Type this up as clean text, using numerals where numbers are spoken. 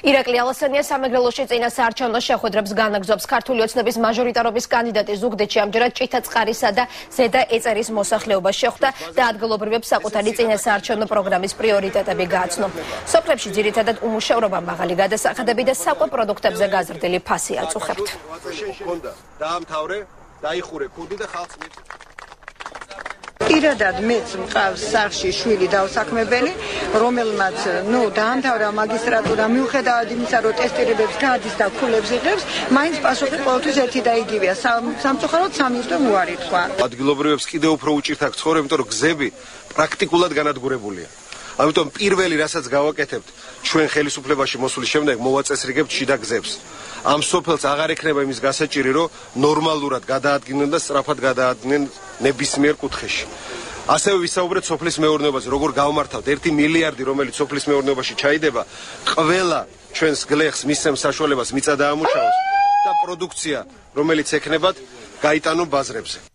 ირაკლი ალასანია სამეგრელოში წინასაარჩევნო შეხვედრებს განაგრძობს. ქართული ოცნების მაჟორიტარობის კანდიდატი ზუგდიდში ამჯერად ჭითა-წყარისა და ზედა ეწერის მოსახლეობას შეხვდა და ადგილობრივებს საკუთარი წინასაარჩევნო პროგრამის პრიორიტეტები გააცნო. სოფლებში ძირითადად უმუშევრობა, მაღალი გადასახადები და საკვე პროდუქტებზე გაზრდილი ფასი აწუხებთ. დაამთავრე, დაიხურე ქუდი და ხალხს პირადად მეც მყავს სახლში შვილი დავსაქმებელი, რომელმაც დაამთავრა მაგისტრატურა, მიუხედავად იმისა, რომ ტესტირებებს გადის და ქულებს იღებს, მაინც პასუხი ყოველთვის ერთი და იგივეა. სამწუხაროდ 3 თვე უარი თქვა. ადგილობრივებს კიდევ უფრო უჭირთ აქ ცხოვრება, იმიტომ რომ გზები პრაქტიკულად განადგურებულია. ამიტომ პირველი რასაც გავაკეთებთ, ჩვენ ხელისუფლებაში მოსulis შემდეგ მოვაწესრიგებთ შიდა გზებს. ამ სოფელს აღარ ექნება იმის გასაჭირი, რომ ნორმალურად გადაადგინენ და სწრაფად გადაადგინენ ნებისმიერ კუთხეში. ასევე ვისაუბრეთ სოფლის მეურნეობაზე, როგორ გავმართავთ 1 მილიარდი, რომელიც სოფლის მეურნეობაში ჩაიდება, ყველა ჩვენს გლეხს მისცემს საშუალებას მიწა დაამუშავოს და პროდუქცია, რომელიც ექნებათ, გაიტანონ ბაზრებზე.